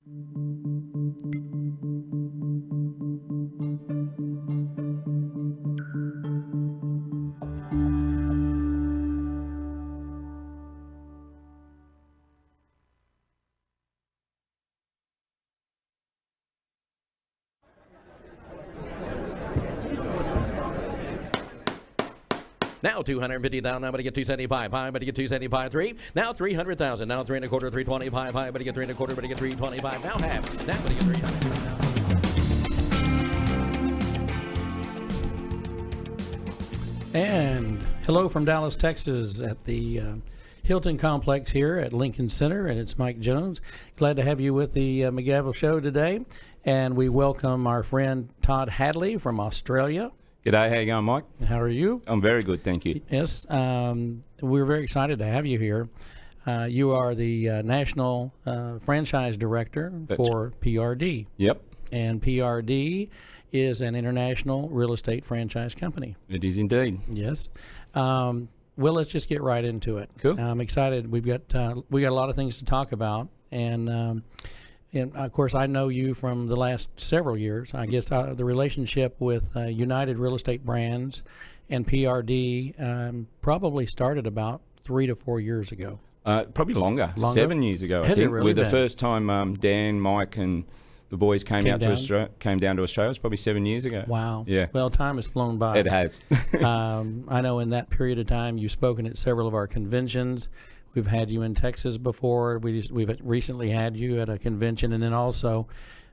Now 250,000. Now, but to get 275 high, but to get 275 3. Now 300,000. Now 3 1/4, 325 high, but to get 3 1/4, but to get 325. Now half. Now but to get 300. And hello from Dallas, Texas, at the Hilton Complex here at Lincoln Center, and it's Mike Jones. Glad to have you with the Mcgavel Show today, and we welcome our friend Todd Hadley from Australia. G'day, how you going, Mike? How are you? I'm very good, thank you. Yes, we're very excited to have you here. You are the National Franchise Director for PRD. Yep. And PRD is an international real estate franchise company. It is indeed. Yes. Well, let's just get right into it. Cool. I'm excited. We got a lot of things to talk about, and of course, I know you from the last several years. I guess the relationship with United Real Estate Brands and PRD probably started about 3 to 4 years ago. Probably longer. 7 years ago, I Has think. it really with been? the first time Dan, Mike, and the boys came down to Australia. It's probably 7 years ago. Wow. Yeah. Well, time has flown by. It has. I know in that period of time you've spoken at several of our conventions. We've had you in Texas before. We've recently had you at a convention, and then also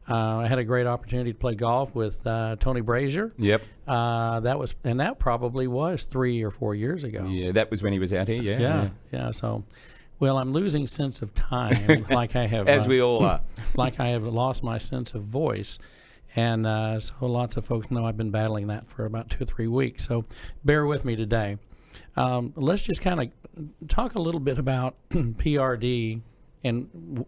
I had a great opportunity to play golf with Tony Brazier. Yep. That probably was 3 or 4 years ago. Yeah, that was when he was out here. Yeah. So, well, I'm losing sense of time, like I have, as we all are. like I have lost my sense of voice, and so lots of folks know I've been battling that for about 2 or 3 weeks. So, bear with me today. Let's just kind of talk a little bit about PRD and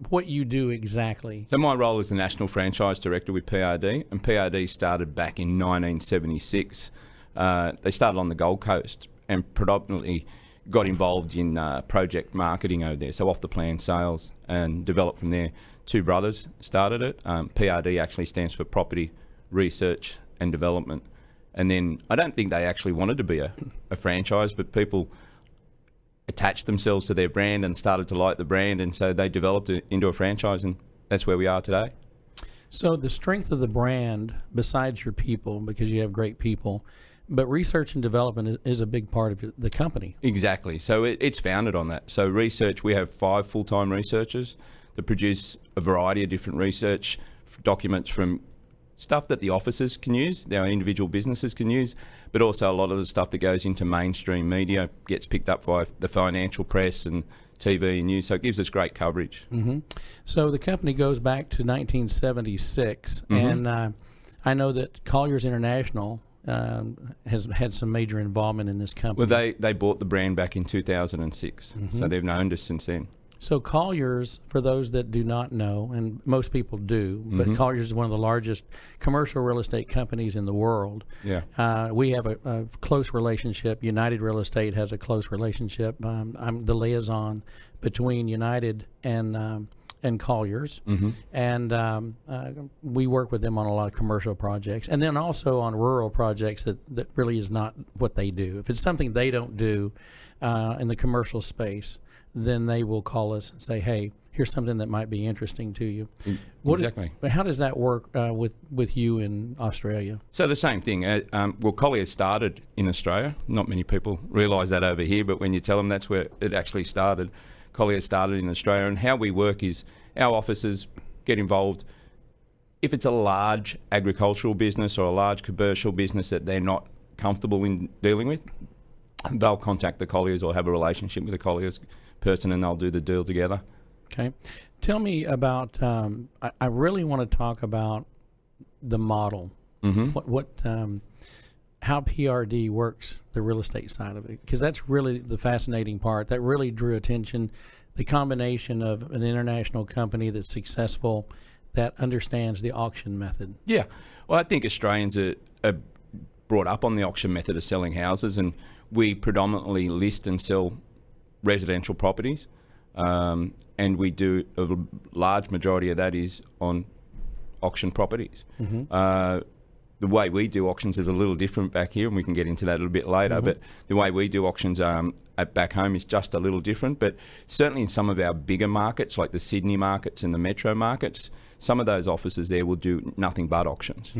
what you do exactly. So my role is the National Franchise Director with PRD, and PRD started back in 1976. They started on the Gold Coast and predominantly got involved in project marketing over there, so off-the-plan sales, and developed from there. Two brothers started it. PRD actually stands for Property Research and Development. And then I don't think they actually wanted to be a franchise, but people attached themselves to their brand and started to like the brand, and so they developed it into a franchise, and that's where we are today. So the strength of the brand, besides your people, because you have great people, but research and development is a big part of the company. Exactly. So it's founded on that. So research, we have 5 full-time researchers that produce a variety of different research documents, from stuff that the offices can use, our individual businesses can use, but also a lot of the stuff that goes into mainstream media gets picked up by the financial press and TV and news, so it gives us great coverage. Mm-hmm. So the company goes back to 1976, and I know that Colliers International has had some major involvement in this company. Well, they bought the brand back in 2006, so they've known us since then. So Colliers, for those that do not know, and most people do, but Colliers is one of the largest commercial real estate companies in the world. Yeah. We have a close relationship. United Real Estate has a close relationship. I'm the liaison between United and Colliers, and we work with them on a lot of commercial projects, and then also on rural projects that really is not what they do. If it's something they don't do in the commercial space, then they will call us and say, hey, here's something that might be interesting to you. Exactly. But how does that work with you in Australia? So the same thing. Well, Colliers started in Australia. Not many people realise that over here, but when you tell them that's where it actually started, Colliers started in Australia. And how we work is our officers get involved. If it's a large agricultural business or a large commercial business that they're not comfortable in dealing with, they'll contact the Colliers or have a relationship with the Colliers person, and they'll do the deal together. Okay. Tell me about, I really want to talk about the model. How PRD works, the real estate side of it, because that's really the fascinating part. That really drew attention, the combination of an international company that's successful, that understands the auction method. Yeah. Well, I think Australians are brought up on the auction method of selling houses, and we predominantly list and sell residential properties. and we do a large majority of that is on auction properties. The way we do auctions is a little different back here, and we can get into that a little bit later, but the way we do auctions at back home is just a little different. But certainly in some of our bigger markets, like the Sydney markets and the metro markets, some of those offices there will do nothing but auctions.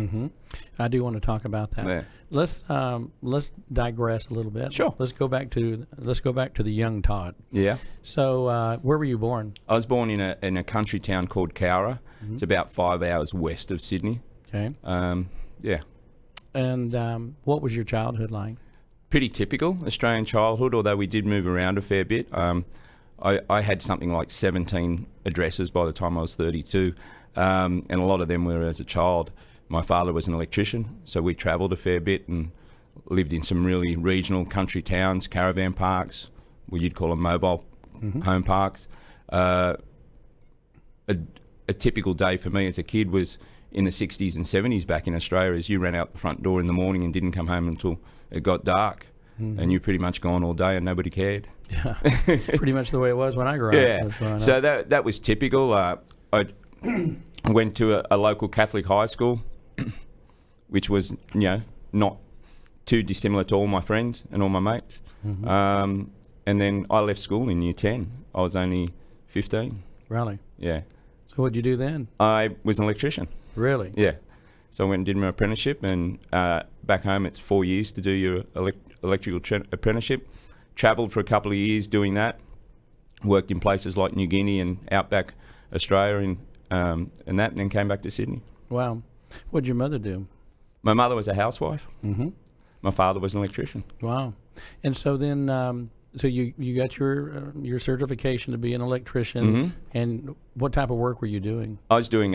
I do want to talk about that. Yeah. Let's digress a little bit. Sure. Let's go back to the young Todd. Yeah. So where were you born? I was born in a country town called Cowra. It's about 5 hours west of Sydney. Okay. Yeah. And what was your childhood like? Pretty typical Australian childhood, although we did move around a fair bit. I had something like 17 addresses by the time I was 32, and a lot of them were as a child. My father was an electrician, so we travelled a fair bit and lived in some really regional country towns, caravan parks, what you'd call them mobile home parks. A typical day for me as a kid was in the 60s and 70s back in Australia, as you ran out the front door in the morning and didn't come home until it got dark, and you're pretty much gone all day and nobody cared. Yeah, pretty much the way it was when I grew up. Yeah, so that was typical. I went to a local Catholic high school, which was, not too dissimilar to all my friends and all my mates. And then I left school in year 10. I was only 15. Really? Yeah. So what'd you do then? I was an electrician. Really? Yeah. So I went and did my apprenticeship, and back home it's 4 years to do your electrical apprenticeship. Travelled for a couple of years doing that. Worked in places like New Guinea and outback Australia and that, and then came back to Sydney. Wow. What'd your mother do? My mother was a housewife. My father was an electrician. Wow. And so then, so you got your certification to be an electrician, and what type of work were you doing? I was doing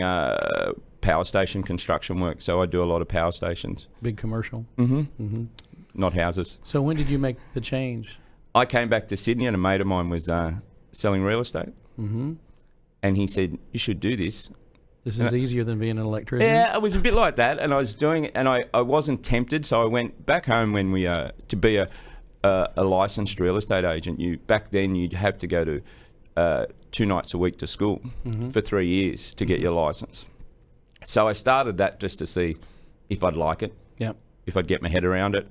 power station construction work, so I do a lot of power stations. Big commercial? Not houses. So when did you make the change? I came back to Sydney, and a mate of mine was selling real estate. And he said, "You should do this." This is easier than being an electrician? Yeah, it was a bit like that, and I was doing it, and I wasn't tempted, so I went back home when we to be a licensed real estate agent. Back then you'd have to go to 2 nights a week to school for 3 years to get your license. So I started that just to see if I'd like it, if I'd get my head around it.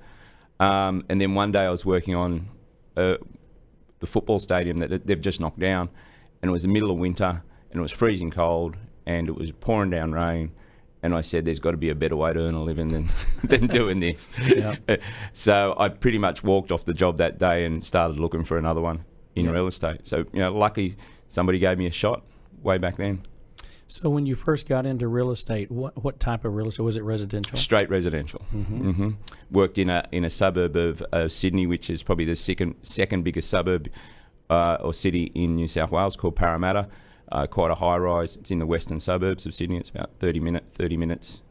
And then one day I was working on the football stadium that they've just knocked down, and it was the middle of winter, and it was freezing cold, and it was pouring down rain. And I said, there's got to be a better way to earn a living than doing this. So I pretty much walked off the job that day and started looking for another one in real estate. So, lucky somebody gave me a shot way back then. So when you first got into real estate, what type of real estate? Was it residential? Straight residential. Worked in a suburb of Sydney, which is probably the second biggest suburb or city in New South Wales, called Parramatta. Quite a high rise. It's in the western suburbs of Sydney. It's about 30 minutes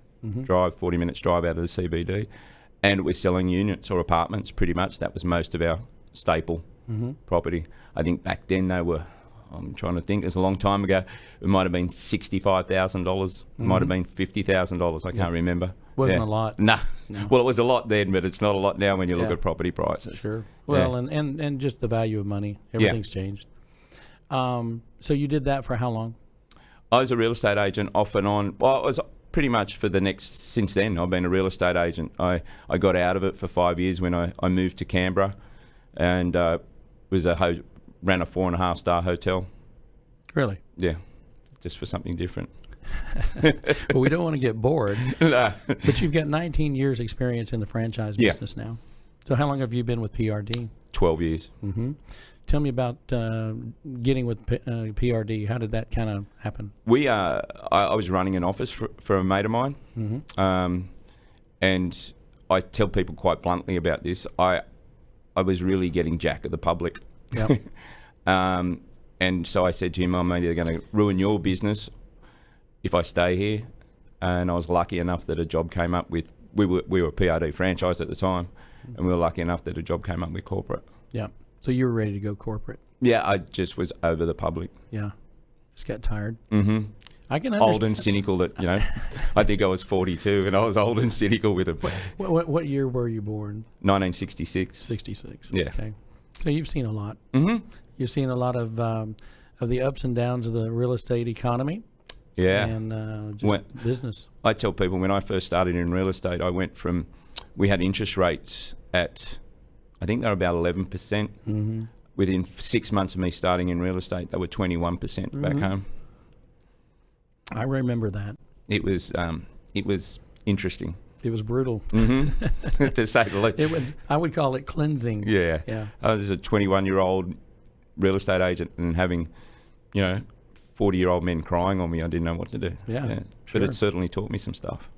drive, 40 minutes drive out of the CBD. And we're selling units or apartments pretty much. That was most of our staple property. I think back then they were, I'm trying to think, it was a long time ago, it might have been $65,000, it might have been $50,000, I can't remember. Wasn't a lot. No. Well, it was a lot then, but it's not a lot now when you look at property prices. Sure. Well, and just the value of money. Everything's changed. So you did that for how long? I was a real estate agent off and on. Well, I was pretty much since then, I've been a real estate agent. I got out of it for 5 years when I moved to Canberra, and ran a 4.5-star hotel. Really? Yeah, just for something different. Well, we don't want to get bored. No. But you've got 19 years experience in the franchise business now. So how long have you been with PRD? 12 years. Tell me about getting with PRD. How did that kind of happen? I was running an office for a mate of mine, and I tell people quite bluntly about this. I was really getting jack of the public. Yep. And so I said to him, I'm either going to ruin your business if I stay here. And I was lucky enough that a job came up with, we were a PRD franchise at the time, and we were lucky enough that a job came up with corporate. Yeah. So you were ready to go corporate? Yeah, I just was over the public. Yeah. Just got tired. I can understand. Old and cynical that, I think I was 42 and I was old and cynical with it. What year were you born? 1966. 66. Yeah. Okay. So you've seen a lot. You're seeing a lot of the ups and downs of the real estate economy. Yeah. And just business. I tell people when I first started in real estate, I went from, we had interest rates at, I think they were about 11%. Mm-hmm. Within 6 months of me starting in real estate, they were 21% back home. I remember that. It was interesting. It was brutal. Mm-hmm. To say the least. I would call it cleansing. Yeah. Yeah. I was a 21-year-old real estate agent and having, 40-year-old men crying on me. I didn't know what to do. Yeah. But it certainly taught me some stuff.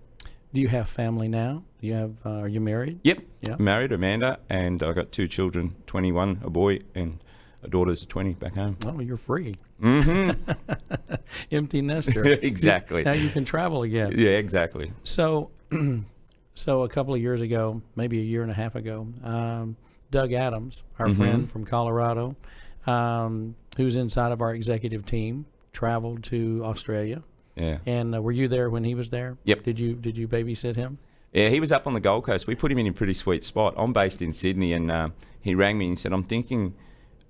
Do you have family now? Do you have? Are you married? Yep. Yeah. Married, Amanda, and I got 2 children, 21, a boy, and a daughter's 20 back home. Oh, you're free. Mm-hmm. Empty nester. Exactly. Now you can travel again. Yeah, exactly. So, so a couple of years ago, maybe a year and a half ago, Doug Adams, our friend from Colorado, who's inside of our executive team, traveled to Australia. Yeah. And were you there when he was there? Yep. Did you babysit him? Yeah, he was up on the Gold Coast. We put him in a pretty sweet spot. I'm based in Sydney, and he rang me and he said, I'm thinking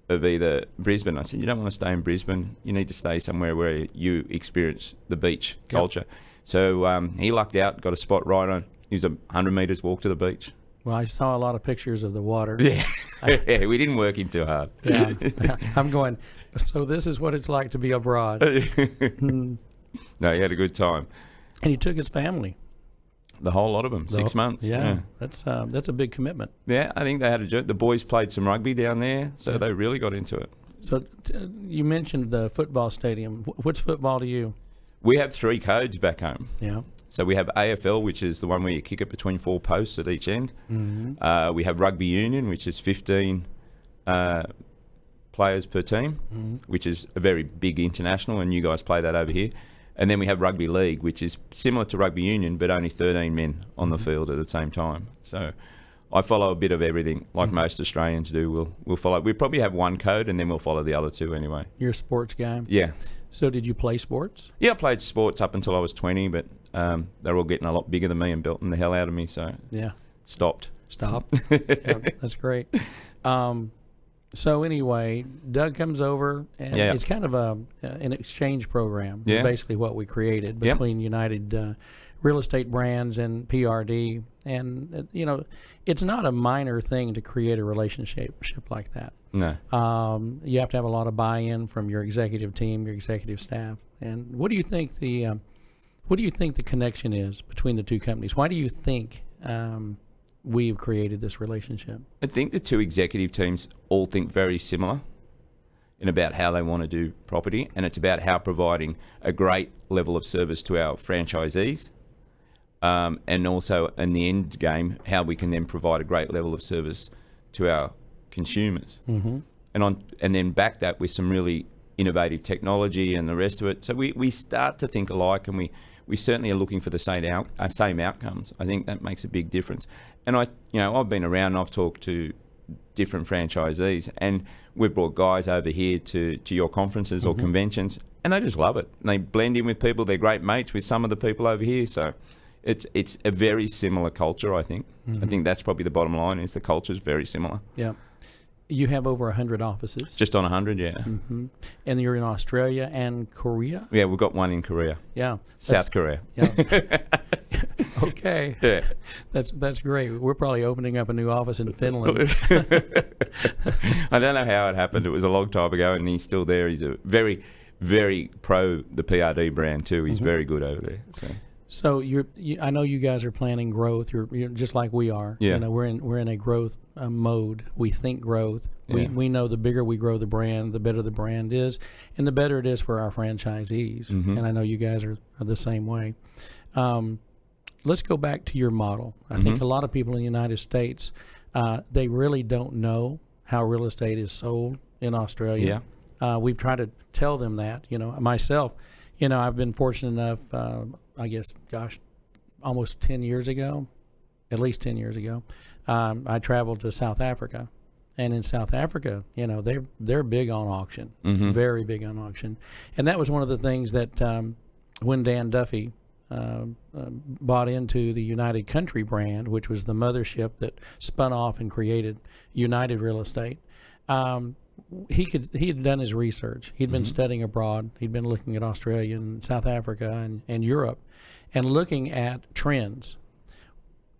of either Brisbane. I said, you don't want to stay in Brisbane. You need to stay somewhere where you experience the beach culture. So he lucked out, got a spot right on. He was 100 metres walk to the beach. Well, I saw a lot of pictures of the water. Yeah, yeah, we didn't work him too hard. Yeah. I'm going, so this is what it's like to be abroad. No, he had a good time. And he took his family. The whole lot of them, 6 months. Yeah, that's a big commitment. Yeah, I think they had the boys played some rugby down there, so they really got into it. So you mentioned the football stadium. What's football to you? We have 3 codes back home. Yeah. So we have AFL, which is the one where you kick it between 4 posts at each end. Mm-hmm. We have rugby union, which is 15 players per team, which is a very big international, and you guys play that over here. And then we have rugby league, which is similar to rugby union, but only 13 men on the field at the same time. So I follow a bit of everything, like most Australians do. We'll follow. We probably have 1 code, and then we'll follow the other 2 anyway. You're a sports guy? Yeah. So did you play sports? Yeah, I played sports up until I was 20, but they're all getting a lot bigger than me and belting the hell out of me, so stopped. Stop. Yeah, that's great. So anyway, Doug comes over, and it's kind of an exchange program. Yeah. It's basically what we created between United Real Estate Brands and PRD. And, it's not a minor thing to create a relationship like that. No. You have to have a lot of buy-in from your executive team, your executive staff. And what do you think the connection is between the 2 companies? Why do you think we've created this relationship? I think the 2 executive teams all think very similar in about how they want to do property, and it's about how providing a great level of service to our franchisees, and also in the end game, how we can then provide a great level of service to our consumers. Mm-hmm. And then back that with some really innovative technology and the rest of it. So we start to think alike, and we certainly are looking for the same outcomes. I think that makes a big difference. And I've been around and I've talked to different franchisees, and we've brought guys over here to your conferences or conventions, and they just love it. And they blend in with people. They're great mates with some of the people over here. So it's a very similar culture, I think. I think that's probably the bottom line, is the culture is very similar. Yeah. You have over 100 offices. Just on 100, yeah. Mm-hmm. And you're in Australia and Korea? Yeah, we've got 1 in Korea. Yeah. South Korea. Yeah. Okay. Yeah. That's great. We're probably opening up a new office in Finland. I don't know how it happened. It was a long time ago, and he's still there. He's a very, very pro the PRD brand too. He's very good over there. So I know you guys are planning growth. You're just like we are. Yeah. We're in a growth mode. We think growth. Yeah. We know the bigger we grow the brand, the better the brand is, and the better it is for our franchisees. And I know you guys are the same way. Let's go back to your model. I think a lot of people in the United States, they really don't know how real estate is sold in Australia. Yeah. We've tried to tell them that. Myself, I've been fortunate enough. I guess, almost 10 years ago, at least 10 years ago, I traveled to South Africa. And in South Africa, they're big on auction, very big on auction. And that was one of the things that when Dan Duffy bought into the United Country brand, which was the mothership that spun off and created United Real Estate, he had done his research. He'd been studying abroad. He'd been looking at Australia and South Africa and Europe, and looking at trends.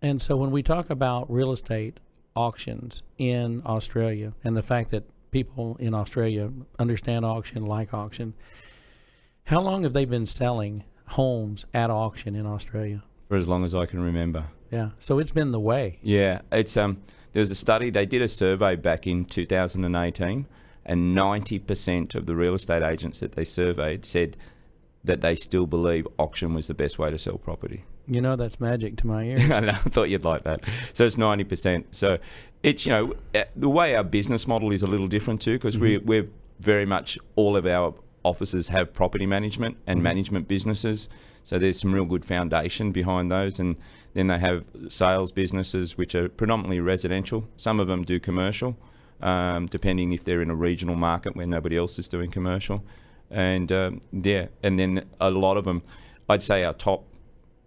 And so when we talk about real estate auctions in Australia and the fact that people in Australia understand auction, like auction, how long have they been selling homes at auction in Australia? For as long as I can remember. Yeah, so it's been the way. Yeah, it's there was a study, they did a survey back in 2018, and 90% of the real estate agents that they surveyed said that they still believe auction was the best way to sell property. You know, that's magic to my ears. I thought you'd like that. So it's 90%. So it's, you know, the way our business model is a little different too, because we're very much, all of our offices have property management and management businesses. So there's some real good foundation behind those. And then they have sales businesses, which are predominantly residential. Some of them do commercial, depending if they're in a regional market where nobody else is doing commercial. And and then a lot of them, I'd say our top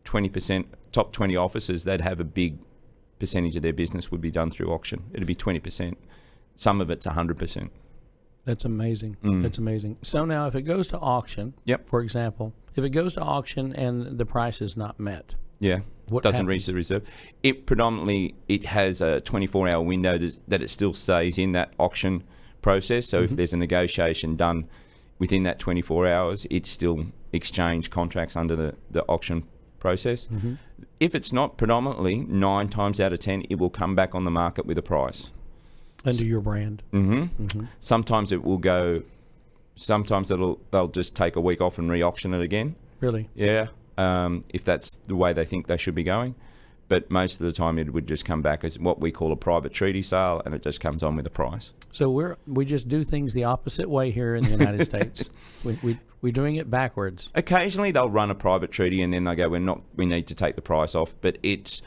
20%, top 20 offices, they'd have a big percentage of their business would be done through auction. It'd be 20%. Some of it's 100%. That's amazing. That's amazing. So now if it goes to auction, for example, if it goes to auction and the price is not met, what doesn't happens? reach the reserve. It predominantly, it has a 24-hour window that it still stays in that auction process. So if there's a negotiation done within that 24 hours, it's still exchange contracts under the auction process. If it's not, predominantly 9 times out of 10, it will come back on the market with a price. Under your brand. Sometimes it will go, sometimes they'll just take a week off and re-auction it again. Really? Yeah, if that's the way they think they should be going. But most of the time it would just come back as what we call a private treaty sale, and it just comes on with a price. So we just do things the opposite way here in the United States. We're doing it backwards. Occasionally they'll run a private treaty and then they go, we need to take the price off. But it's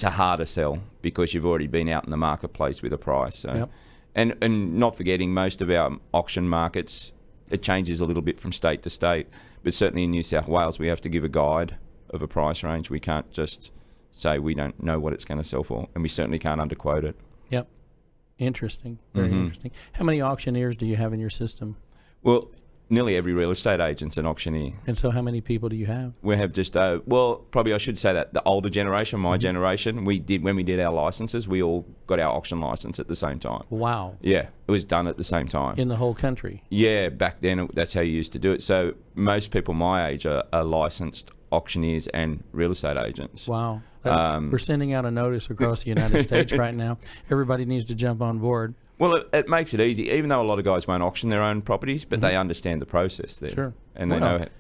a harder sell because you've already been out in the marketplace with a price. So. And not forgetting, most of our auction markets, it changes a little bit from state to state. But certainly in New South Wales, we have to give a guide of a price range. We can't just say we don't know what it's going to sell for, and we certainly can't underquote it. Yep. Interesting. Very interesting. How many auctioneers do you have in your system? Well, nearly every real estate agent's an auctioneer. And so how many people do you have? We have just, probably I should say that the older generation, my generation, when we did our licenses, we all got our auction license at the same time. Wow. Yeah, it was done at the same time. In the whole country? Yeah, back then that's how you used to do it. So most people my age are licensed auctioneers and real estate agents. Wow. We're sending out a notice across the United States right now. Everybody needs to jump on board. Well, it makes it easy, even though a lot of guys won't auction their own properties, but they understand the process there. Sure. And they know it.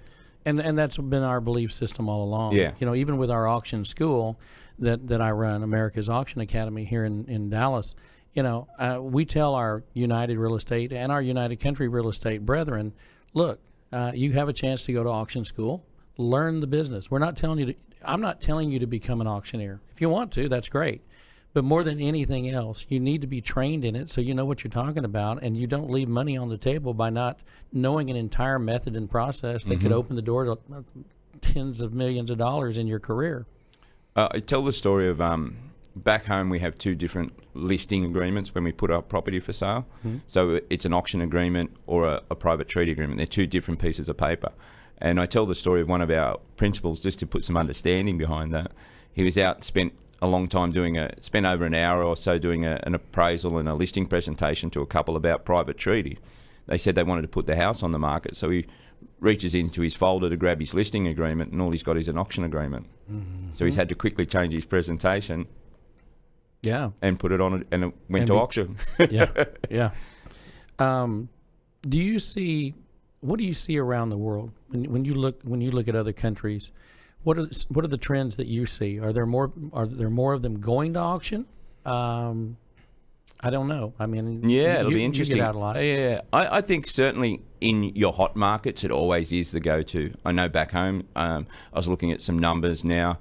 And that's been our belief system all along. Yeah. You know, even with our auction school that I run, America's Auction Academy here in Dallas, you know, we tell our United Real Estate and our United Country Real Estate brethren, look, you have a chance to go to auction school, learn the business. I'm not telling you to become an auctioneer. If you want to, that's great. But more than anything else, you need to be trained in it so you know what you're talking about, and you don't leave money on the table by not knowing an entire method and process that could open the door to tens of millions of dollars in your career. I tell the story of back home we have 2 different listing agreements when we put our property for sale. So it's an auction agreement or a private treaty agreement. They're 2 different pieces of paper. And I tell the story of one of our principals just to put some understanding behind that. He was out, spent a long time spent over an hour or so doing an appraisal and a listing presentation to a couple about private treaty. They said they wanted to put the house on the market, so he reaches into his folder to grab his listing agreement, and all he's got is an auction agreement. So he's had to quickly change his presentation. Yeah. And put it on it, and it went to auction. Yeah. What do you see around the world when you look at other countries? What are the trends that you see? Are there more of them going to auction? I don't know. I mean, it'll be interesting. You get out a lot. Yeah, I think certainly in your hot markets, it always is the go-to. I know back home, I was looking at some numbers now.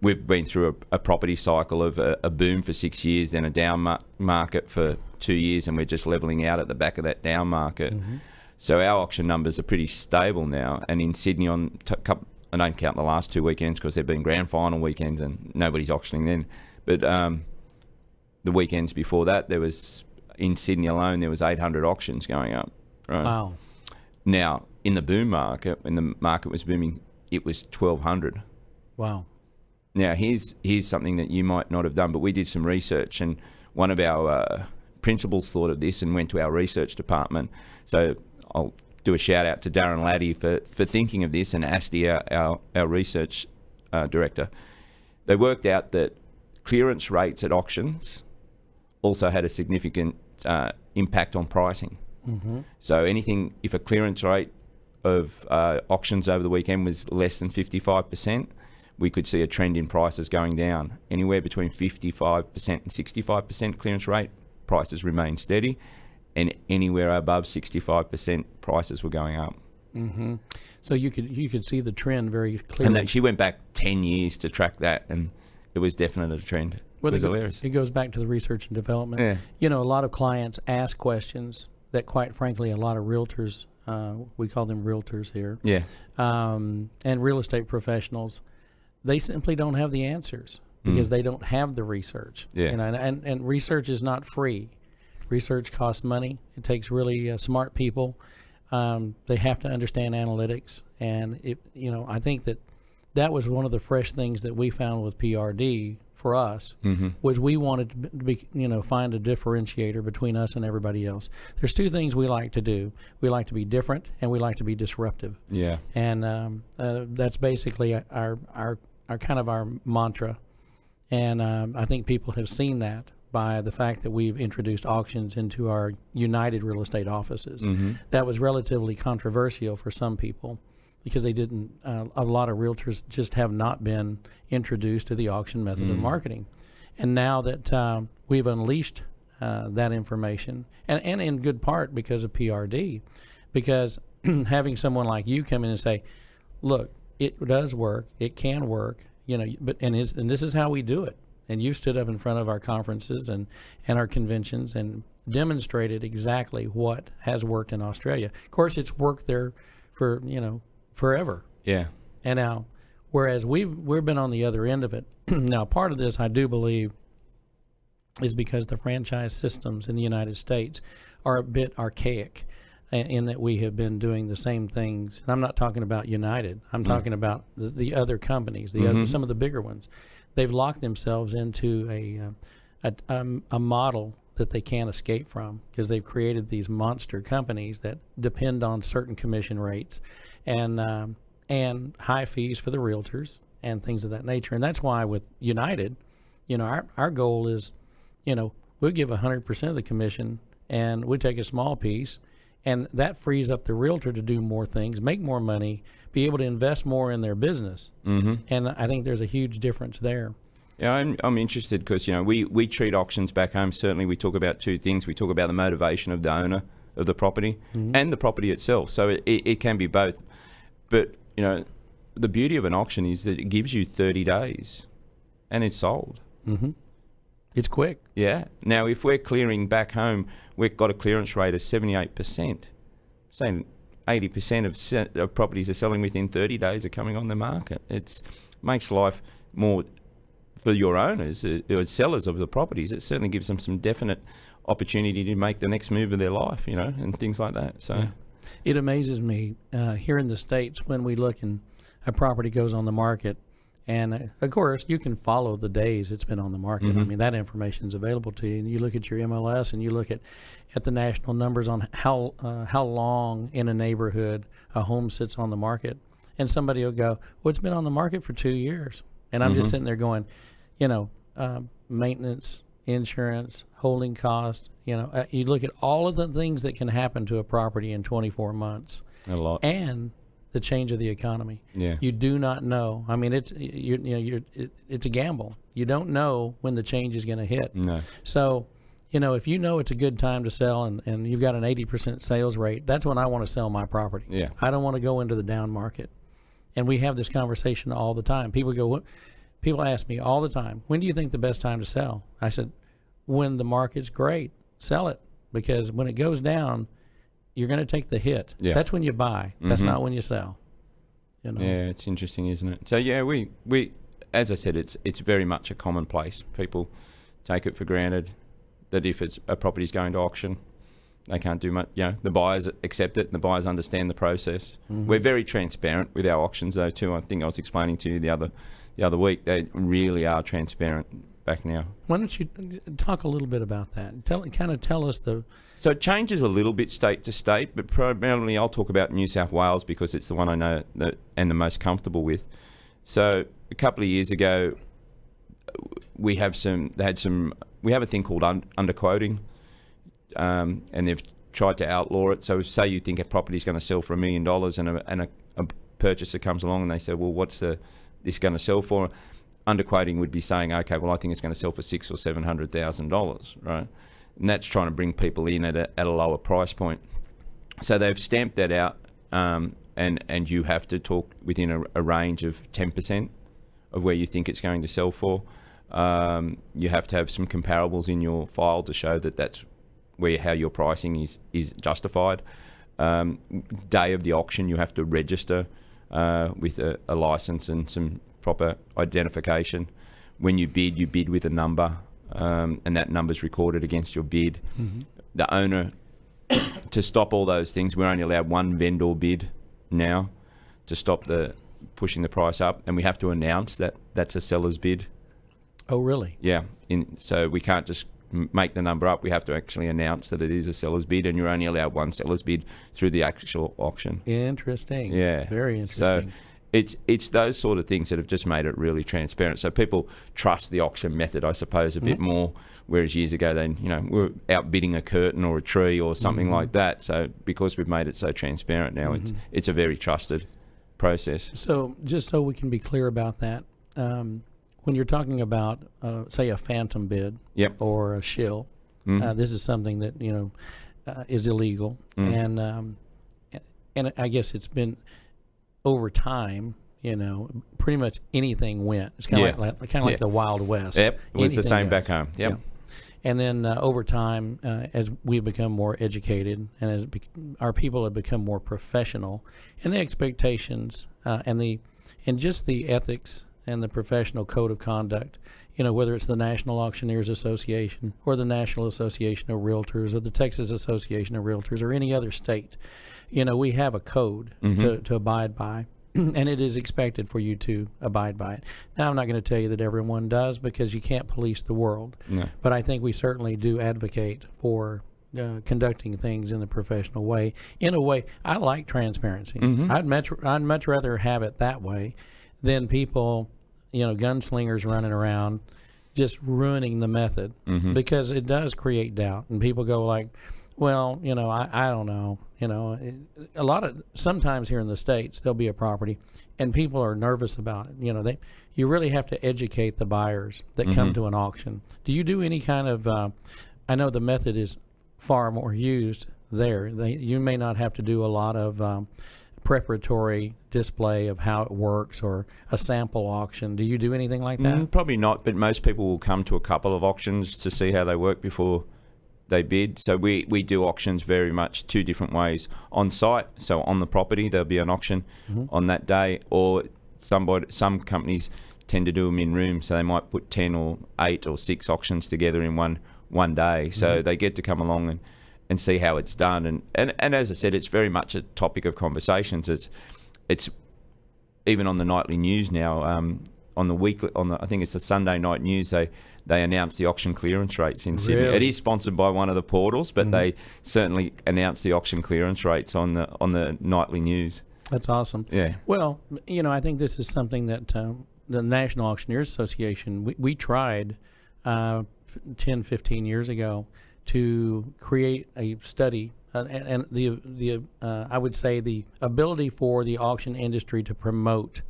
We've been through a property cycle of a boom for 6 years, then a down market for 2 years, and we're just leveling out at the back of that down market. So our auction numbers are pretty stable now. And in Sydney, I don't count the last 2 weekends because they've been grand final weekends and nobody's auctioning then. But the weekends before that, there was, in Sydney alone, there was 800 auctions going up. Right? Wow. Now, in the boom market, when the market was booming, it was 1,200. Wow. Now, here's something that you might not have done, but we did some research, and one of our principals thought of this and went to our research department. So I'll do a shout out to Darren Laddie for thinking of this, and Asti, our research director. They worked out that clearance rates at auctions also had a significant impact on pricing. Mm-hmm. So if a clearance rate of auctions over the weekend was less than 55%, we could see a trend in prices going down. Anywhere between 55% and 65% clearance rate, prices remained steady, and anywhere above 65%, prices were going up. Mm-hmm. So you could see the trend very clearly. And she went back 10 years to track that, and it was definitely a trend. It was hilarious. It goes back to the research and development. Yeah. You know, a lot of clients ask questions that, quite frankly, a lot of realtors, we call them realtors here, and real estate professionals, they simply don't have the answers because they don't have the research. Yeah. You know, and research is not free. Research costs money. It takes really smart people. They have to understand analytics, and I think that was one of the fresh things that we found with PRD for us, was we wanted to be, find a differentiator between us and everybody else. There's two things we like to do. We like to be different, and we like to be disruptive. Yeah. And that's basically our kind of our mantra. And I think people have seen that by the fact that we've introduced auctions into our United real estate offices. That was relatively controversial for some people because they didn't, a lot of realtors just have not been introduced to the auction method of marketing. And now that we've unleashed that information, and in good part because of PRD, because having someone like you come in and say, look, it does work, it can work, but this is how we do it. And you stood up in front of our conferences and our conventions and demonstrated exactly what has worked in Australia. Of course, it's worked there for forever. Yeah. And now, whereas we've been on the other end of it. Now, part of this, I do believe, is because the franchise systems in the United States are a bit archaic in that we have been doing the same things. And I'm not talking about United. I'm talking about the other companies, some of the bigger ones. They've locked themselves into a model that they can't escape from because they've created these monster companies that depend on certain commission rates and high fees for the realtors and things of that nature. And that's why with United, our goal is, we'll give 100% of the commission and we take a small piece, and that frees up the realtor to do more things, make more money, be able to invest more in their business. And I think there's a huge difference there. Yeah, I'm interested because, we treat auctions back home. Certainly we talk about two things. We talk about the motivation of the owner of the property and the property itself. So it can be both. But, the beauty of an auction is that it gives you 30 days and it's sold. It's quick. Yeah. Now, if we're clearing back home, we've got a clearance rate of 78%. Saying 80% of properties are selling within 30 days are coming on the market. It makes life more, for your owners, or sellers of the properties, it certainly gives them some definite opportunity to make the next move of their life, and things like that. So, It amazes me here in the States when we look and a property goes on the market. And of course, you can follow the days it's been on the market. I mean, that information is available to you. And you look at your MLS and you look at the national numbers on how long in a neighborhood a home sits on the market. And somebody will go, well, it's been on the market for 2 years. And I'm just sitting there going, maintenance, insurance, holding cost. You look at all of the things that can happen to a property in 24 months. A lot. And the change of the economy. Yeah. You do not know. I mean, it's a gamble. You don't know when the change is going to hit. No. So, if you know it's a good time to sell and you've got an 80% sales rate, that's when I want to sell my property. Yeah. I don't want to go into the down market. And we have this conversation all the time. People ask me all the time, when do you think the best time to sell? I said, when the market's great, sell it. Because when it goes down, you're going to take the hit. Yeah. That's when you buy. That's not when you sell. Yeah, it's interesting, isn't it? So yeah, we as I said, it's very much a commonplace. People take it for granted. that if a property's going to auction, they can't do much. The buyers accept it, and the buyers understand the process. We're very transparent with our auctions, though, too. I think I was explaining to you the other week. They really are transparent back now. Why don't you talk a little bit about that? Tell us the... So it changes a little bit state to state, but primarily I'll talk about New South Wales because it's the one I know and the most comfortable with. So a couple of years ago, we have a thing called underquoting, and they've tried to outlaw it. So say you think a property is going to sell for $1 million, and a purchaser comes along and they say, well, what's this going to sell for? Underquoting would be saying, okay, well, I think it's going to sell for $600,000 or $700,000, right? And that's trying to bring people in at a lower price point. So they've stamped that out, and you have to talk within a range of 10% of where you think it's going to sell for. You have to have some comparables in your file to show that that's how your pricing is justified. Day of the auction, you have to register with a license and some proper identification. When you bid with a number, and that number's recorded against your bid. The owner, to stop all those things, we're only allowed one vendor bid now to stop pushing the price up, and we have to announce that that's a seller's bid. Oh, really? Yeah. So we can't just make the number up. We have to actually announce that it is a seller's bid, and you're only allowed one seller's bid through the actual auction. Interesting. Yeah. Very interesting. So it's those sort of things that have just made it really transparent. So people trust the auction method, I suppose, a bit more. Whereas years ago, we were outbidding a curtain or a tree or something like that. So because we've made it so transparent now, it's a very trusted process. So just so we can be clear about that, when you're talking about, say, a phantom bid or a shill, this is something that is illegal, and I guess it's been over time. Pretty much anything went. It's kind of like the Wild West. Yep, it was the same goes. back home. Yep. Yeah. And then over time, as we've become more educated and as our people have become more professional, and the expectations and just the ethics and the professional code of conduct, whether it's the National Auctioneers Association or the National Association of Realtors or the Texas Association of Realtors or any other state, we have a code to abide by. And it is expected for you to abide by it. Now, I'm not going to tell you that everyone does because you can't police the world. No. But I think we certainly do advocate for conducting things in a professional way. In a way, I like transparency. I'd much rather have it that way than people, gunslingers running around just ruining the method, because it does create doubt. And people go like, well, I don't know. Sometimes here in the States, there'll be a property and people are nervous about it. You really have to educate the buyers that come to an auction. Do you do any kind of, I know the method is far more used there. You may not have to do a lot of preparatory display of how it works or a sample auction. Do you do anything like that? Probably not, but most people will come to a couple of auctions to see how they work before they bid. So we do auctions very much two different ways: on site, so on the property there'll be an auction on that day, or some companies tend to do them in rooms, so they might put 10 or 8 or 6 auctions together in one day. So they get to come along and see how it's done, and as I said, it's very much a topic of conversations. It's even on the nightly news now. On the I think it's the Sunday night news, they announce the auction clearance rates in Sydney. It is sponsored by one of the portals, but they certainly announce the auction clearance rates on the nightly news. That's awesome. Yeah. Well, I think this is something that the National Auctioneers Association, we tried 10, 15 years ago to create a study, and the I would say the ability for the auction industry to promote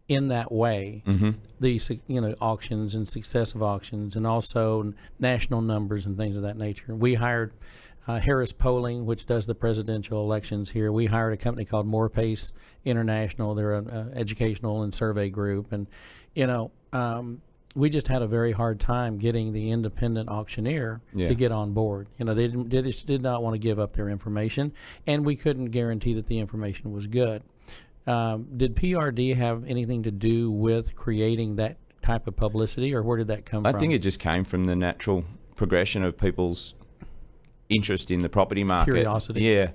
in that way the auctions and successive auctions, and also national numbers and things of that nature. We hired Harris Polling, which does the presidential elections here. We hired a company called Morepace International. They're an educational and survey group, and we just had a very hard time getting the independent auctioneer to get on board. They just did not want to give up their information, and we couldn't guarantee that the information was good. Did PRD have anything to do with creating that type of publicity, or where did that come from? I think it just came from the natural progression of people's interest in the property market. Curiosity. Yeah.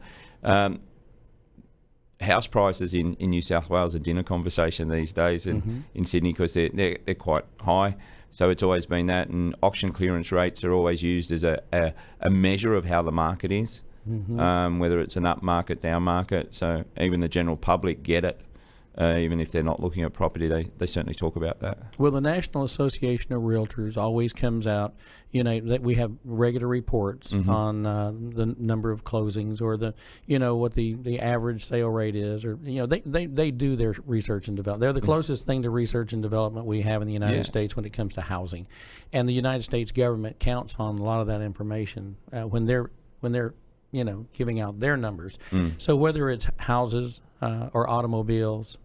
House prices in New South Wales are dinner conversation these days, and in Sydney, because they're quite high. So it's always been that, and auction clearance rates are always used as a measure of how the market is, whether it's an up market, down market. So even the general public get it. Even if they're not looking at property, they certainly talk about that. Well, the National Association of Realtors always comes out, that we have regular reports on the number of closings, or what the average sale rate is, or they do their research and development. They're the closest thing to research and development we have in the United States when it comes to housing, and the United States government counts on a lot of that information when they're giving out their numbers. So whether it's houses or automobiles,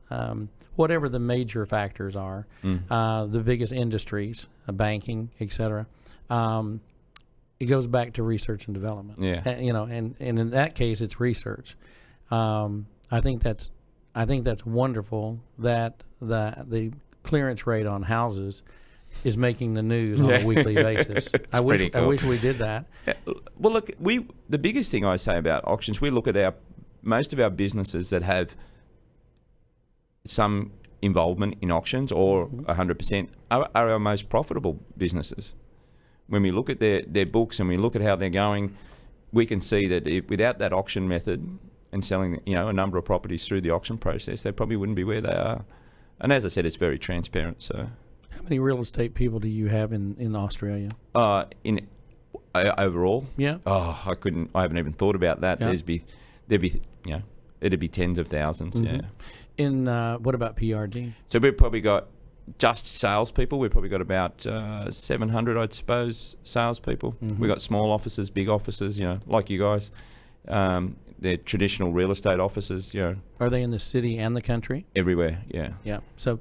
whatever the major factors are, the biggest industries, banking, etc., it goes back to research and development. Yeah. And in that case, it's research. I think that's wonderful that the clearance rate on houses is making the news on a weekly basis. I wish we did that. Well, look, the biggest thing I say about auctions, we look at most of our businesses that have some involvement in auctions, or 100%, are our most profitable businesses. When we look at their books and we look at how they're going, we can see that without that auction method and selling a number of properties through the auction process, they probably wouldn't be where they are. And as I said, it's very transparent. So, how many real estate people do you have in Australia? Overall? Yeah. Oh, I haven't even thought about that. Yeah. It'd be tens of thousands. Yeah. In what about PRD? So we've probably got just salespeople. We've probably got about 700, I'd suppose, salespeople. We've got small offices, big offices. Like you guys. They're traditional real estate offices. Are they in the city and the country? Everywhere. Yeah. Yeah. So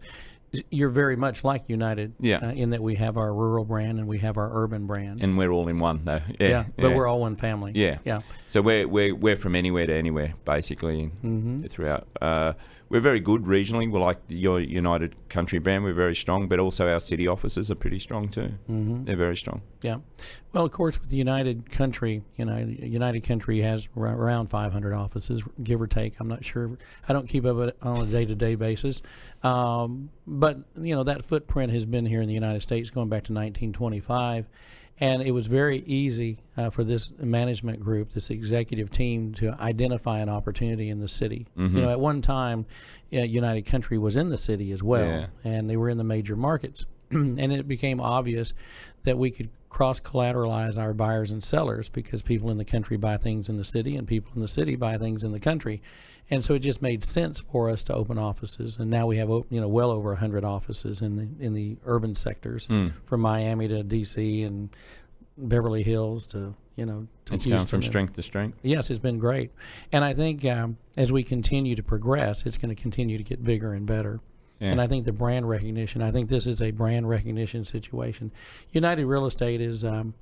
you're very much like United, in that we have our rural brand and we have our urban brand, and we're all in one though. But we're all one family. Yeah. So we're from anywhere to anywhere basically throughout. We're very good regionally. We're like your United Country brand. We're very strong, but also our city offices are pretty strong too. They're very strong. Yeah. Well, of course, with the United Country, United Country has around 500 offices, give or take. I'm not sure. I don't keep up on a day-to-day basis. But, that footprint has been here in the United States going back to 1925. And it was very easy for this management group, this executive team, to identify an opportunity in the city. At one time, United Country was in the city as well, and they were in the major markets. And it became obvious that we could cross-collateralize our buyers and sellers, because people in the country buy things in the city and people in the city buy things in the country. And so it just made sense for us to open offices. And now we have well over 100 offices in the urban sectors, from Miami to D.C. and Beverly Hills to to it's Houston. gone from strength to strength. Yes, it's been great. And I think as we continue to progress, it's going to continue to get bigger and better. And I think the brand recognition, I think this is a brand recognition situation. United Real Estate is obviously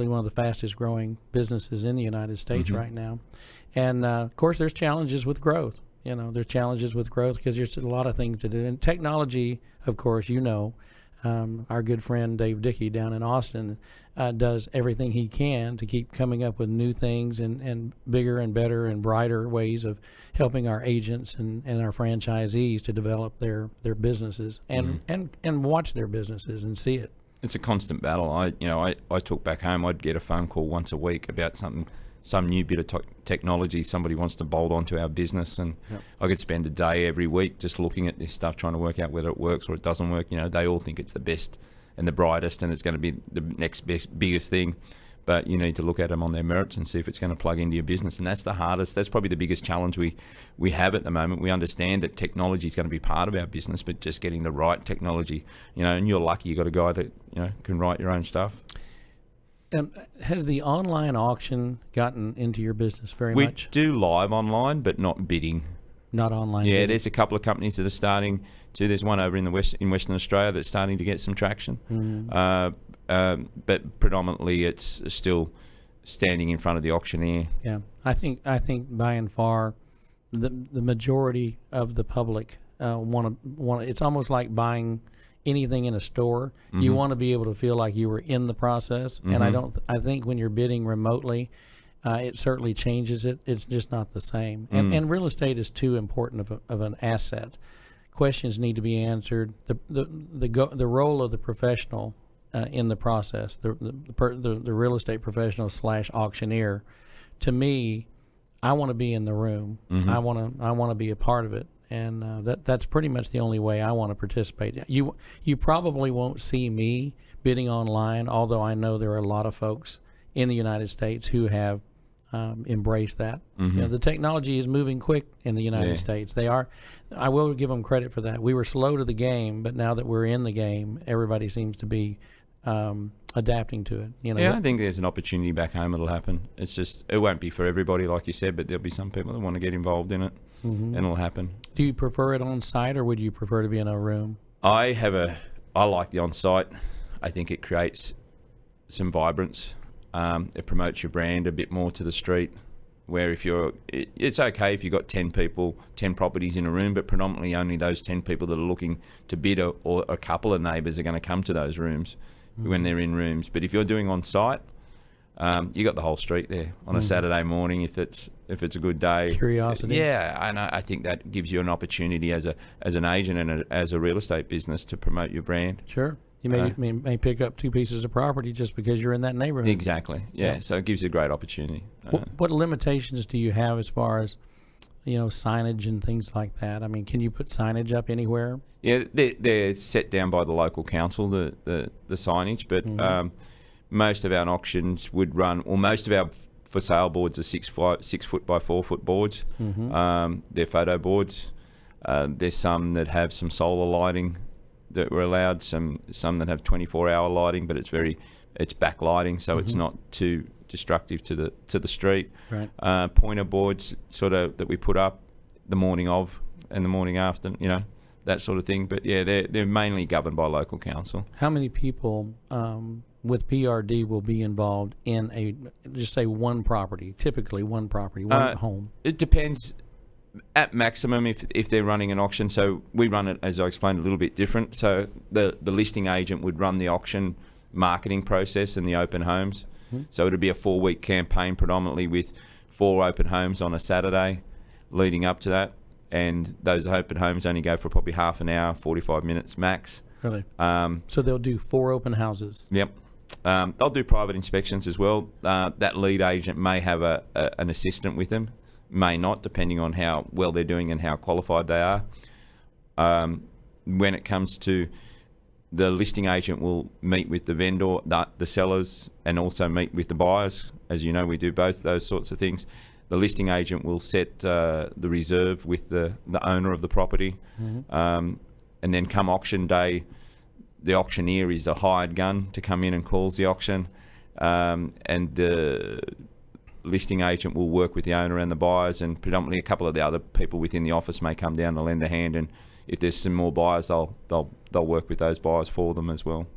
one of the fastest growing businesses in the United States right now. And of course, there's challenges with growth. There's challenges with growth because there's a lot of things to do. And technology, of course, our good friend Dave Dickey down in Austin does everything he can to keep coming up with new things and bigger and better and brighter ways of helping our agents and our franchisees to develop their businesses and watch their businesses and see it. It's a constant battle. I took back home, I'd get a phone call once a week about some new bit of technology somebody wants to bolt onto our business, and I could spend a day every week just looking at this stuff, trying to work out whether it works or it doesn't work. They all think it's the best and the brightest and it's going to be the next biggest thing, but you need to look at them on their merits and see if it's going to plug into your business. And that's the hardest. That's probably the biggest challenge we have at the moment. We understand that technology is going to be part of our business, but just getting the right technology, and you're lucky you got a guy that can write your own stuff. Has the online auction gotten into your business very much? We do live online, but not bidding. Not online. Yeah, bidding. There's a couple of companies that are starting to. There's one over in Western Australia that's starting to get some traction. But predominantly it's still standing in front of the auctioneer. Yeah, I think by and far, the majority of the public want. It's almost like buying anything in a store, you want to be able to feel like you were in the process. And I think when you're bidding remotely, it certainly changes it. It's just not the same. And real estate is too important of an asset. Questions need to be answered. The role of the professional in the process, the real estate professional / auctioneer, to me, I want to be in the room. I want to be a part of it. And that's pretty much the only way I want to participate. You probably won't see me bidding online, although I know there are a lot of folks in the United States who have embraced that. You know, the technology is moving quick in the United States. They are. I will give them credit for that. We were slow to the game, but now that we're in the game, everybody seems to be adapting to it. You know. Yeah, I think there's an opportunity back home that'll happen. It's just, it won't be for everybody, like you said, but there'll be some people that want to get involved in it, and it'll happen. Do you prefer it on site, or would you prefer to be in a room? I like the on site. I think it creates some vibrance. It promotes your brand a bit more to the street, where it's okay if you've got 10 people, 10 properties in a room, but predominantly only those 10 people that are looking to bid, or a couple of neighbours are going to come to those rooms when they're in rooms. But if you're doing on site, you got the whole street there on a Saturday morning if it's a good day. Curiosity. Yeah, and I think that gives you an opportunity as an agent and as a real estate business to promote your brand. Sure. You may pick up 2 pieces of property just because you're in that neighborhood. Exactly. Yeah. So it gives you a great opportunity. What limitations do you have as far as, signage and things like that? I mean, can you put signage up anywhere? Yeah, they're set down by the local council, the signage, but most of our auctions would run, or most of our for sale boards are 6 foot by 4 foot boards. They're photo boards. There's some that have some solar lighting that were allowed, some that have 24-hour lighting, but it's backlighting, so it's not too destructive to the street. Right. Pointer boards sort of that we put up the morning of and the morning after, that sort of thing. But yeah, they're mainly governed by local council. How many people with PRD will be involved in just say one property, typically one property, one home? It depends. At maximum, if they're running an auction, so we run it, as I explained, a little bit different. So the listing agent would run the auction marketing process and the open homes. So it would be a 4-week campaign, predominantly with 4 open homes on a Saturday leading up to that. And those open homes only go for probably half an hour, 45 minutes max. Really? So they'll do 4 open houses? Yep. They'll do private inspections as well. That lead agent may have an assistant with them, may not, depending on how well they're doing and how qualified they are. When it comes to the listing agent, will meet with the vendor, the sellers, and also meet with the buyers. As you know, we do both those sorts of things. The listing agent will set the reserve with the owner of the property. And then come auction day, the auctioneer is a hired gun to come in and calls the auction. And the listing agent will work with the owner and the buyers, and predominantly a couple of the other people within the office may come down to lend a hand, and if there's some more buyers, they'll work with those buyers for them as well.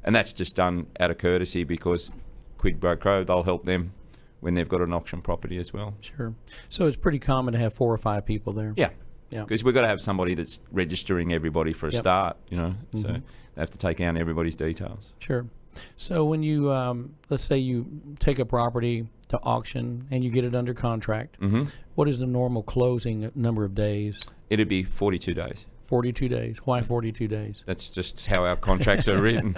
And that's just done out of courtesy, because quid pro quo, they'll help them when they've got an auction property as well. Sure. So it's pretty common to have 4 or 5 people there. Yeah, because we've got to have somebody that's registering everybody for a start, so they have to take down everybody's details. Sure. So when you, let's say you take a property to auction and you get it under contract, what is the normal closing number of days? It'd be 42 days. 42 days. Why 42 days? That's just how our contracts are written.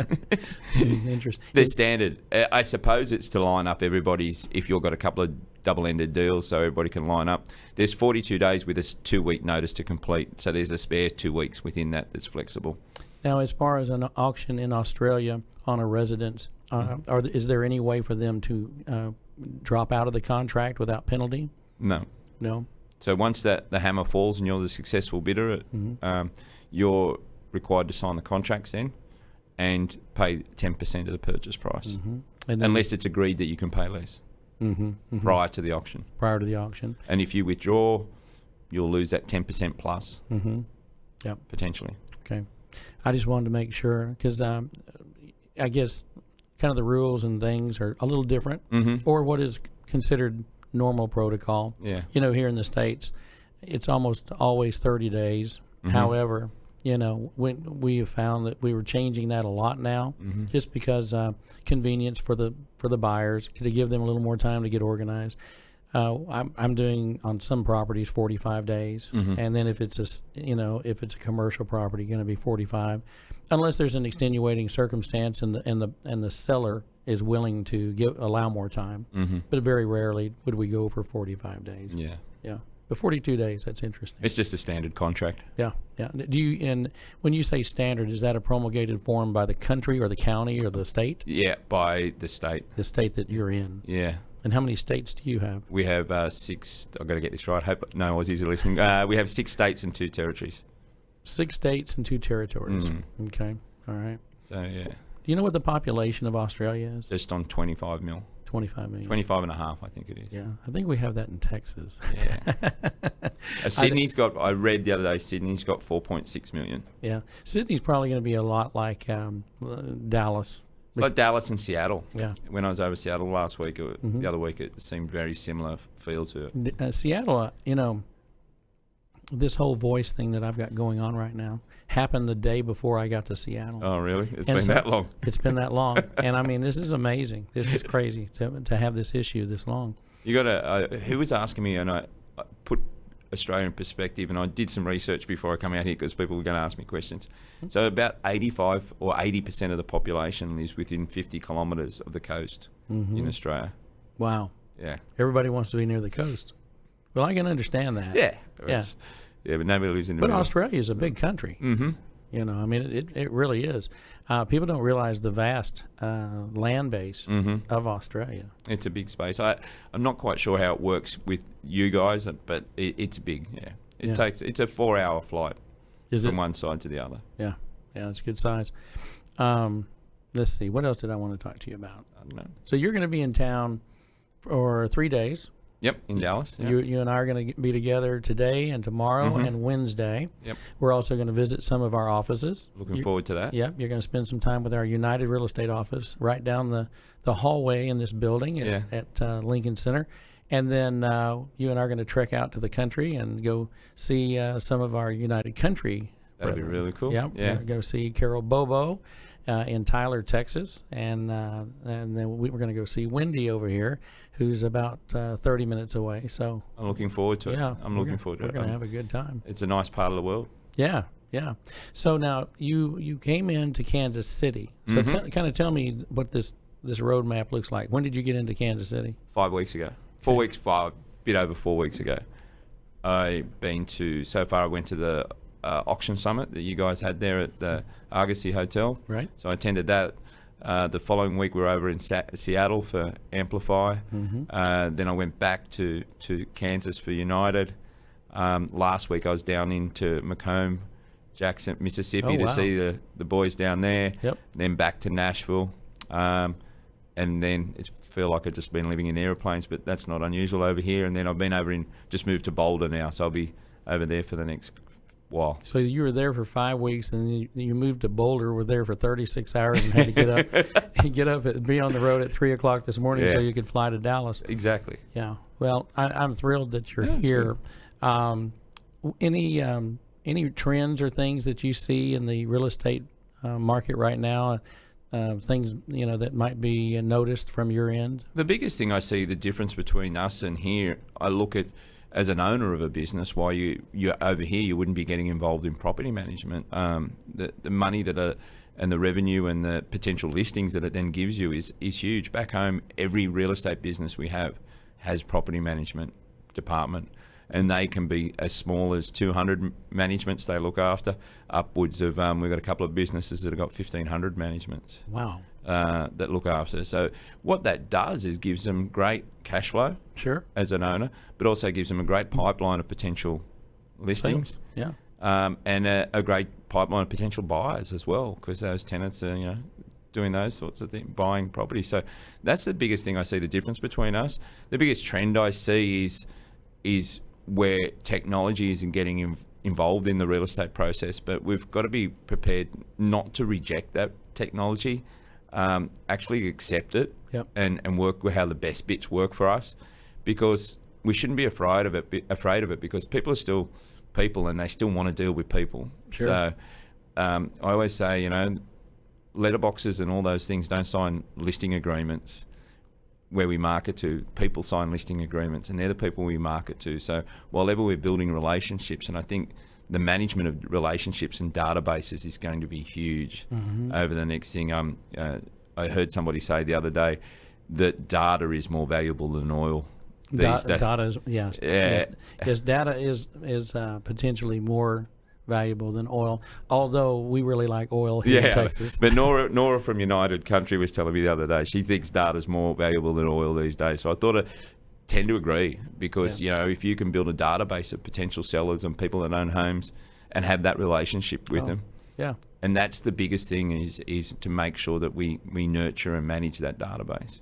Interesting. They're standard. I suppose it's to line up everybody's, if you've got a couple of double-ended deals so everybody can line up. There's 42 days with a 2-week notice to complete, so there's a spare 2 weeks within that that's flexible. Now, as far as an auction in Australia on a residence, is there any way for them to drop out of the contract without penalty? No. No? So once the hammer falls and you're the successful bidder, you're required to sign the contracts then and pay 10% of the purchase price, unless it's agreed that you can pay less prior to the auction. Prior to the auction. And if you withdraw, you'll lose that 10% plus, Yep. potentially. Okay. I just wanted to make sure, because I guess kind of the rules and things are a little different, or what is considered normal protocol. Yeah. Here in the States, it's almost always 30 days. However, when we have found that we were changing that a lot now, just because convenience for the buyers, to give them a little more time to get organized. I'm doing on some properties 45 days, and then if it's a commercial property, going to be 45, unless there's an extenuating circumstance and the seller is willing to allow more time. But very rarely would we go for 45 days. Yeah. But 42 days, that's interesting. It's just a standard contract. Yeah. And when you say standard, is that a promulgated form by the country or the county or the state? Yeah, by the state. The state that you're in. Yeah. And how many states do you have? We have 6. I've got to get this right. Hope no Aussies are listening. We have 6 states and 2 territories. 6 states and 2 territories. Okay. All right. So, yeah. Do you know what the population of Australia is? Just on 25 mil. 25 million. 25 and a half, I think it is. Yeah, I think we have that in Texas. Yeah. Sydney's got, I read the other day, Sydney's got 4.6 million. Yeah. Sydney's probably going to be a lot like Dallas. Like Dallas and Seattle. Yeah. When I was over Seattle last week, the other week, it seemed very similar feel to it. Seattle, this whole voice thing that I've got going on right now happened the day before I got to Seattle. Oh, really? It's been that long? It's been that long. And I mean, this is amazing. This is crazy to have this issue this long. You got to, who was asking me, and I put Australia in perspective, and I did some research before I come out here because people were going to ask me questions. So about 85 or 80% of the population lives within 50 kilometres of the coast in Australia. Wow. Yeah. Everybody wants to be near the coast. Well, I can understand that. Yeah. Yeah. Yeah, but nobody lives in the But middle. Australia is a big country. I mean, it really is. People don't realize the vast land base of Australia. It's a big space. I'm not quite sure how it works with you guys, but it's big. Yeah, it's a 4-hour flight from one side to the other. Yeah, it's a good size. Let's see, what else did I want to talk to you about? I don't know. So you're going to be in town for 3 days. Yep, in Dallas. Yeah. You and I are going to be together today and tomorrow and Wednesday. Yep. We're also going to visit some of our offices. Looking forward to that. Yep, you're going to spend some time with our United Real Estate office right down the hallway in this building at Lincoln Center. And then you and I are going to trek out to the country and go see some of our United Country. That'd be really cool. Yep, yeah. We're going to go see Carol Bobo in Tyler, Texas. And then we're going to go see Wendy over here, who's about 30 minutes away. So I'm looking forward to it. Yeah, I'm looking forward to it. We're going to have a good time. It's a nice part of the world. Yeah. So now you came into Kansas City. So kind of tell me what this roadmap looks like. When did you get into Kansas City? 5 weeks ago. 4 weeks, bit over 4 weeks ago. I went to the auction summit that you guys had there at the Argosy Hotel. Right. So I attended that. The following week we were over in Seattle for Amplify. Then I went back to Kansas for United. Last week I was down into Macomb, Jackson, Mississippi to see the boys down there. Yep. Then back to Nashville. And then it's feel like I've just been living in airplanes, but that's not unusual over here. And then I've been just moved to Boulder now, so I'll be over there for the next while. So you were there for 5 weeks, and you moved to Boulder. Were there for 36 hours and had to get up, and be on the road at 3 o'clock this morning so you could fly to Dallas. Exactly. Yeah. Well, I'm thrilled that you're here. Any trends or things that you see in the real estate market right now? Things that might be noticed from your end? The biggest thing I see, the difference between us and here, I look at as an owner of a business, why you're over here, you wouldn't be getting involved in property management. The money and the revenue and the potential listings that it then gives you is huge. Back home, every real estate business we have has property management department, and they can be as small as 200 managements they look after, upwards of, we've got a couple of businesses that have got 1,500 managements. Wow. That look after. So what that does is gives them great cash flow as an owner, but also gives them a great pipeline of potential listings. Yeah. And a great pipeline of potential buyers as well, because those tenants are, doing those sorts of things, buying property. So that's the biggest thing I see the difference between us. The biggest trend I see is where technology isn't getting involved in the real estate process, but we've got to be prepared not to reject that technology, actually accept it and work with how the best bits work for us, because we shouldn't be afraid of it because people are still people and they still want to deal with people. So I always say, letterboxes and all those things don't sign listing agreements where we market to. People sign listing agreements, and they're the people we market to. So while ever we're building relationships, and I think the management of relationships and databases is going to be huge over the next thing. I heard somebody say the other day that data is more valuable than oil these days. Data is, yes. Yeah. Yes, data is potentially more valuable than oil, although we really like oil here in Texas. But Nora from United Country was telling me the other day, she thinks data's more valuable than oil these days. So I thought I tend to agree, because if you can build a database of potential sellers and people that own homes and have that relationship with them, and that's the biggest thing, is to make sure that we nurture and manage that database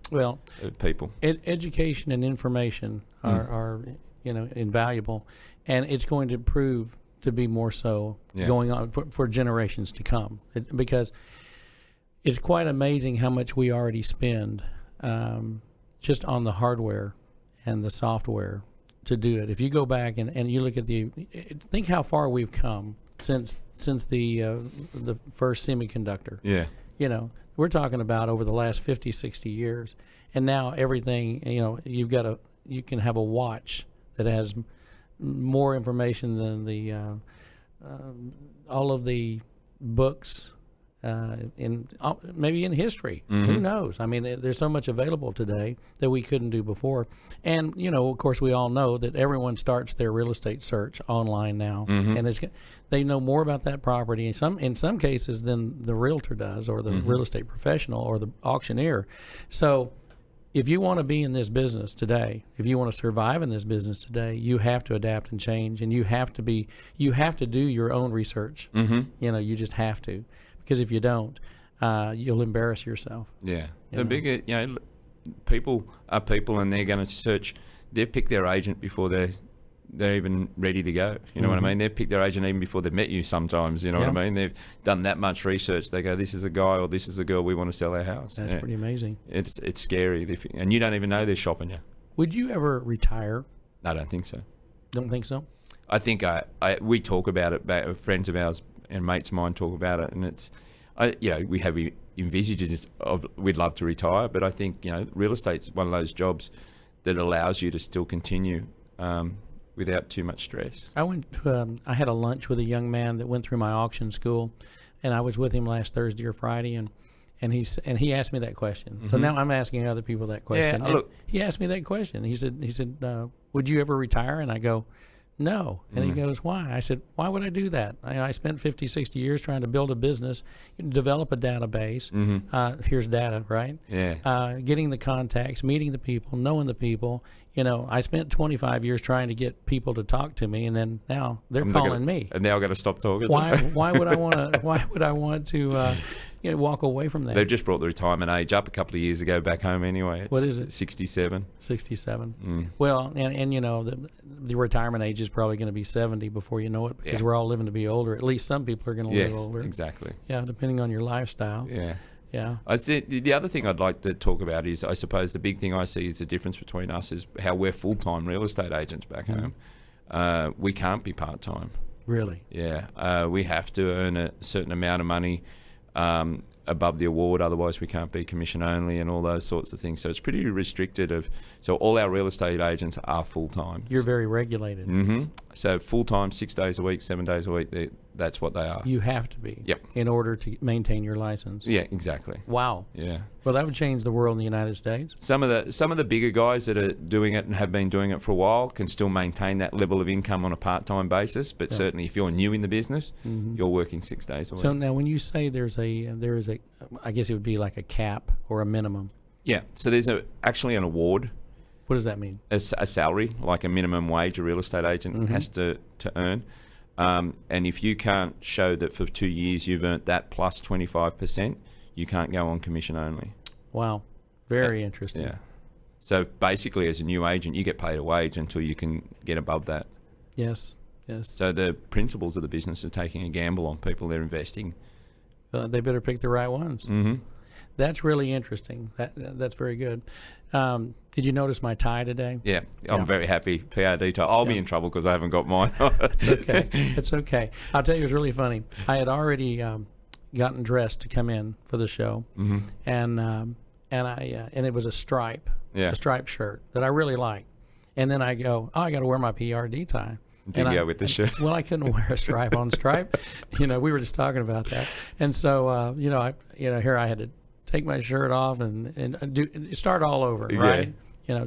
of people. Education and information are invaluable, and it's going to prove to be more so going on for generations to come, because it's quite amazing how much we already spend just on the hardware and the software to do it. If you go back and you look at think how far we've come since the first semiconductor. Yeah. We're talking about over the last 50, 60 years, and now everything, you can have a watch that has more information than the all of the books maybe in history. Who knows? I mean, there's so much available today that we couldn't do before. And of course, we all know that everyone starts their real estate search online now, and they know more about that property in some cases than the realtor does, or the real estate professional, or the auctioneer. So if you want to be in this business today, if you want to survive in this business today, you have to adapt and change, and you have to do your own research. You just have to, because if you don't, you'll embarrass yourself. Yeah. The bigger, people are people, and they're going to search. They pick their agent before they're even ready to go. You know what I mean? They pick their agent even before they've met you sometimes. You know what I mean? They've done that much research. They go, this is a guy or this is a girl, we want to sell our house. That's pretty amazing. It's scary. And you don't even know they're shopping you. Would you ever retire? I don't think so. Don't think so? I think we talk about it, friends of ours and mates of mine talk about it, and it's, we have envisages of we'd love to retire, but I think, real estate's one of those jobs that allows you to still continue without too much stress. I had a lunch with a young man that went through my auction school, and I was with him last Thursday or Friday, and he asked me that question. So now I'm asking other people that question. Yeah, look, he asked me that question. He said, would you ever retire? And I go, no. And he goes, why? I said, why would I do that? I spent 50, 60 years trying to build a business, develop a database. Here's data, right? Yeah. Getting the contacts, meeting the people, knowing the people. I spent 25 years trying to get people to talk to me, and then now they're calling me. And now I've got to stop talking. Why would I want to walk away from that? They've just brought the retirement age up a couple of years ago back home anyway. What is it? 67. 67. Well, and the retirement age is probably going to be 70 before you know it, because we're all living to be older. At least some people are going to live older. Exactly. Yeah, depending on your lifestyle. Yeah. Yeah. I think the other thing I'd like to talk about is, I suppose the big thing I see is the difference between us is how we're full-time real estate agents back home. We can't be part-time. Really? Yeah. We have to earn a certain amount of money above the award, otherwise we can't be commission only and all those sorts of things. So it's pretty restricted. So all our real estate agents are full-time. You're very regulated. So full-time, 6 days a week, 7 days a week, that's what they are. You have to be. Yep. In order to maintain your license. Yeah, exactly. Wow. Yeah. Well, that would change the world in the United States. Some of the bigger guys that are doing it and have been doing it for a while can still maintain that level of income on a part-time basis, but certainly if you're new in the business, you're working 6 days a week. So now when you say there is a I guess it would be like a cap or a minimum. Yeah. So there's actually an award. What does that mean? A salary, like a minimum wage a real estate agent has to earn. And if you can't show that for 2 years you've earned that plus 25%, you can't go on commission only. Wow. Very interesting. Yeah. So basically, as a new agent, you get paid a wage until you can get above that. Yes. Yes. So the principals of the business are taking a gamble on people they're investing. They better pick the right ones. That's really interesting. That's very good. Did you notice my tie today? Yeah, I'm very happy. PRD tie. I'll be in trouble because I haven't got mine. It's okay. It's okay. I'll tell you, it was really funny. I had already gotten dressed to come in for the show, and it was a stripe shirt that I really liked. And then I go, I got to wear my PRD tie. Didn't go with the shirt. Well, I couldn't wear a stripe on stripe. We were just talking about that, and so here I had to take my shirt off and start all over, right?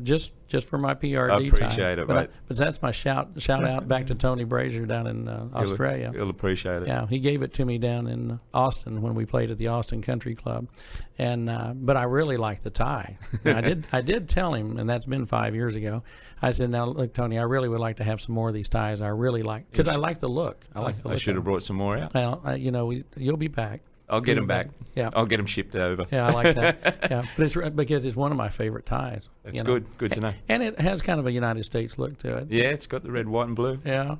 Just for my PRD I appreciate tie. it, mate. But that's my shout out back to Tony Brazier down in Australia. He'll appreciate it. Yeah, he gave it to me down in Austin when we played at the Austin Country Club, and but I really like the tie. I did tell him, and that's been 5 years ago. I said, now look, Tony, I really would like to have some more of these ties. I really like, because I like the look. I should have brought some more out. Well, you'll be back. I'll get them back. Yeah, I'll get them shipped over. Yeah, I like that. Yeah, but it's because it's one of my favorite ties. That's good. Good to know. And it has kind of a United States look to it. Yeah, it's got the red, white, and blue. Yeah,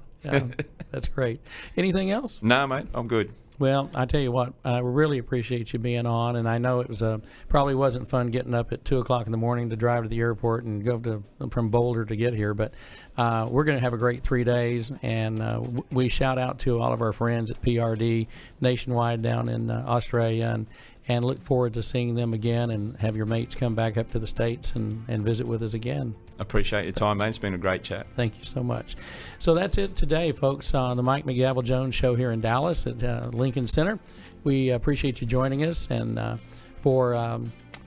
that's great. Anything else? No, mate, I'm good. Well, I tell you what, I really appreciate you being on, and I know it was probably wasn't fun getting up at 2:00 in the morning to drive to the airport and go from Boulder to get here, but we're going to have a great 3 days, and we shout out to all of our friends at PRD Nationwide down in Australia, and look forward to seeing them again, and have your mates come back up to the States and visit with us again. Appreciate your time, mate. It's been a great chat. Thank you so much. So that's it today, folks, on the Mike Mcgavel Jones Show here in Dallas at Lincoln Center. We appreciate you joining us, and for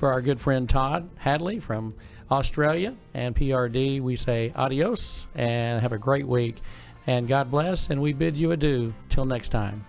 our good friend Todd Hadley from Australia and PRD, we say adios and have a great week, and God bless, and we bid you adieu till next time.